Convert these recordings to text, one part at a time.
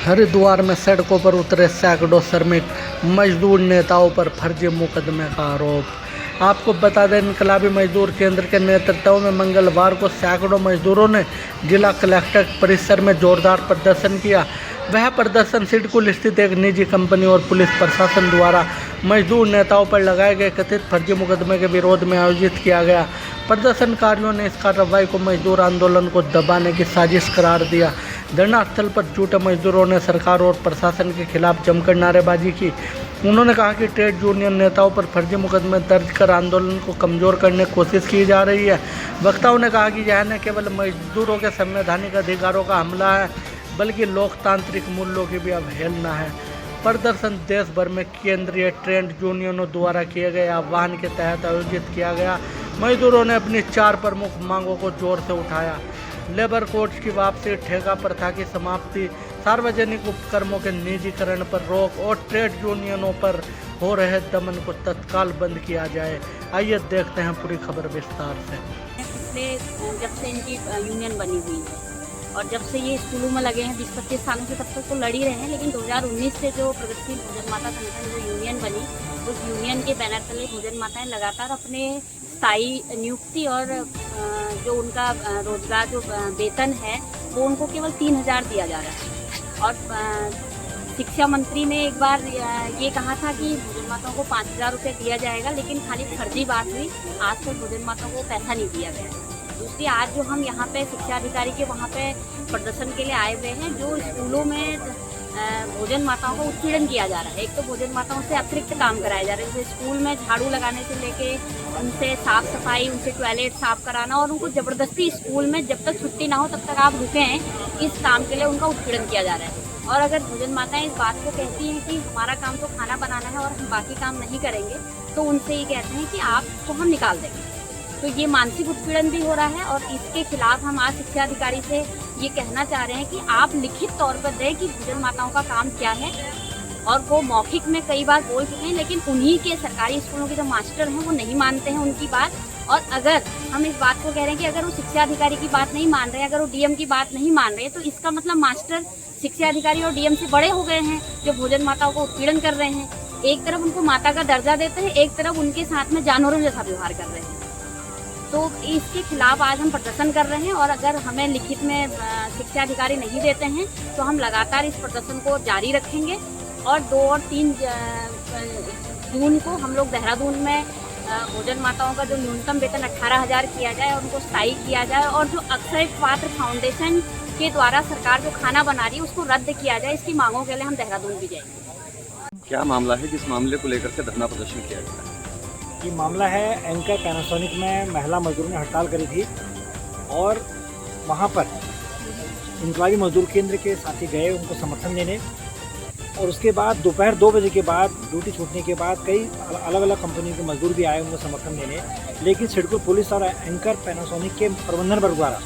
हरिद्वार में सड़कों पर उतरे सैकड़ों श्रमिक मजदूर, नेताओं पर फर्जी मुकदमे का आरोप। आपको बता दें, इनकलाबी मजदूर केंद्र के नेतृत्व में मंगलवार को सैकड़ों मजदूरों ने जिला कलेक्टर परिसर में जोरदार प्रदर्शन किया। वह प्रदर्शन सिडकुल स्थित एक निजी कंपनी और पुलिस प्रशासन द्वारा मजदूर नेताओं पर लगाए गए कथित फर्जी मुकदमे के विरोध में आयोजित किया गया। प्रदर्शनकारियों ने इस कार्रवाई को मजदूर आंदोलन को दबाने की साजिश करार दिया। धरना स्थल पर जुटे मजदूरों ने सरकार और प्रशासन के खिलाफ जमकर नारेबाजी की। उन्होंने कहा कि ट्रेड यूनियन नेताओं पर फर्जी मुकदमे दर्ज कर आंदोलन को कमजोर करने की कोशिश की जा रही है। वक्ताओं ने कहा कि यह न केवल मजदूरों के संवैधानिक अधिकारों का हमला है, बल्कि लोकतांत्रिक मूल्यों की भी अवहेलना है। प्रदर्शन देश भर में केंद्रीय ट्रेड यूनियनों द्वारा किए गए आह्वान के तहत आयोजित किया गया। मजदूरों ने अपनी 4 प्रमुख मांगों को जोर से उठाया। लेबर कोड्स की वापसी, ठेका प्रथा की समाप्ति, सार्वजनिक उपक्रमों के निजीकरण पर रोक और ट्रेड यूनियनों पर हो रहे दमन को तत्काल बंद किया जाए। आइए देखते हैं पूरी खबर विस्तार से। पिछले जब से इनकी यूनियन बनी हुई है और जब से ये स्कूलों में लगे हैं 20-25 सालों से, तब तक तो लड़ ही रहे हैं। लेकिन 2019 से जो प्रगतिशील भोजन माता संगठन जो यूनियन बनी, उस यूनियन के बैनर तले भोजन माताएं लगातार अपने स्थायी नियुक्ति और जो उनका रोजगार जो वेतन है वो उनको केवल 3,000 दिया जा रहा है। और शिक्षा मंत्री ने एक बार ये कहा था कि भोजन माताओं को 5,000 रुपये दिया जाएगा, लेकिन खाली फर्जी बात हुई। आज तक भोजन माताओं को पैसा नहीं दिया गया। दूसरी, आज जो हम यहाँ पे शिक्षा अधिकारी के वहाँ पे प्रदर्शन के लिए आए हुए हैं, जो स्कूलों में भोजन माताओं को उत्पीड़न किया जा रहा है। एक तो भोजन माताओं से अतिरिक्त काम कराया जा रहा है, जैसे स्कूल में झाड़ू लगाने से लेके उनसे साफ सफाई, उनसे टॉयलेट साफ कराना, और उनको ज़बरदस्ती स्कूल में जब तक छुट्टी ना हो तब तक आप रुकें, इस काम के लिए उनका उत्पीड़न किया जा रहा है। और अगर भोजन माताएं इस बात को कहती हैं कि हमारा काम तो खाना बनाना है और हम बाकी काम नहीं करेंगे, तो उनसे ये कहते हैं कि आपको हम निकाल देंगे। तो ये मानसिक उत्पीड़न भी हो रहा है और इसके खिलाफ हम आज शिक्षा अधिकारी से ये कहना चाह रहे हैं कि आप लिखित तौर पर दें कि भोजन माताओं का काम क्या है। और वो मौखिक में कई बार बोल चुके हैं, लेकिन उन्हीं के सरकारी स्कूलों के जो मास्टर हैं वो नहीं मानते हैं उनकी बात। और अगर हम इस बात को कह रहे हैं कि अगर वो शिक्षा अधिकारी की बात नहीं मान रहे हैं, अगर वो डीएम की बात नहीं मान रहे हैं, तो इसका मतलब मास्टर शिक्षा अधिकारी और डीएम से बड़े हो गए हैं, जो भोजन माताओं को उत्पीड़न कर रहे हैं। एक तरफ उनको माता का दर्जा देते हैं, एक तरफ उनके साथ में जानवरों जैसा व्यवहार कर रहे हैं। तो इसके खिलाफ आज हम प्रदर्शन कर रहे हैं और अगर हमें लिखित में शिक्षा अधिकारी नहीं देते हैं तो हम लगातार इस प्रदर्शन को जारी रखेंगे। और 2 और 3 जून को हम लोग देहरादून में भोजन माताओं का जो न्यूनतम वेतन 18,000 किया जाए और उनको स्थायी किया जाए, और जो अक्षय पात्र फाउंडेशन के द्वारा सरकार जो खाना बना रही है उसको रद्द किया जाए। इसकी मांगों के लिए हम देहरादून भी जाएंगे। क्या मामला है जिस मामले को लेकर के धरना प्रदर्शन किया गया है? ये मामला है, एंकर पैनासोनिक में महिला मजदूरों ने हड़ताल करी थी और वहाँ पर इनकलाबी मजदूर केंद्र के साथी गए उनको समर्थन देने, और उसके बाद दोपहर 2 बजे के बाद ड्यूटी छूटने के बाद कई अलग अलग कंपनी के मजदूर भी आए उनको समर्थन देने। लेकिन सिडकुल पुलिस और एंकर पैनासोनिक के प्रबंधन वर्ग द्वारा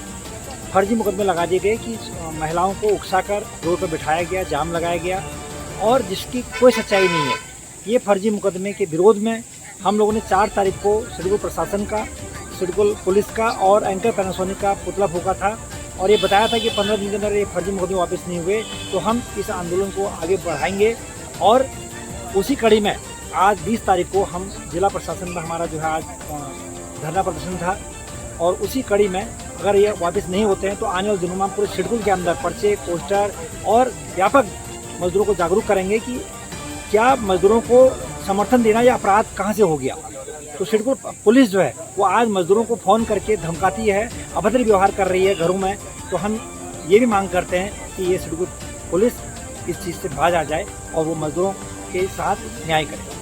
फर्जी मुकदमे लगा दिए गए कि महिलाओं को उकसाकर रोड पर बिठाया गया, जाम लगाया गया, और जिसकी कोई सच्चाई नहीं है। ये फर्जी मुकदमे के विरोध में हम लोगों ने 4 तारीख को सिडकुल प्रशासन का, सिडकुल पुलिस का और एंकर पैनासोनिक का पुतला फूंका था और ये बताया था कि 15 दिन के अंदर ये फर्जी मुकदमे वापस नहीं हुए तो हम इस आंदोलन को आगे बढ़ाएंगे। और उसी कड़ी में आज 20 तारीख को हम जिला प्रशासन में हमारा जो है आज धरना प्रदर्शन था, और उसी कड़ी में अगर ये वापस नहीं होते हैं तो आने वाले दिनों में हम पूरे सिडकुल के अंदर पर्चे, पोस्टर और व्यापक मजदूरों को जागरूक करेंगे कि क्या मजदूरों को समर्थन देना या अपराध कहाँ से हो गया। तो सिडकुल पुलिस जो है वो आज मजदूरों को फ़ोन करके धमकाती है, अभद्र व्यवहार कर रही है घरों में। तो हम ये भी मांग करते हैं कि ये सिडकुल पुलिस इस चीज़ से बाज आ जाए और वो मजदूरों के साथ न्याय करे।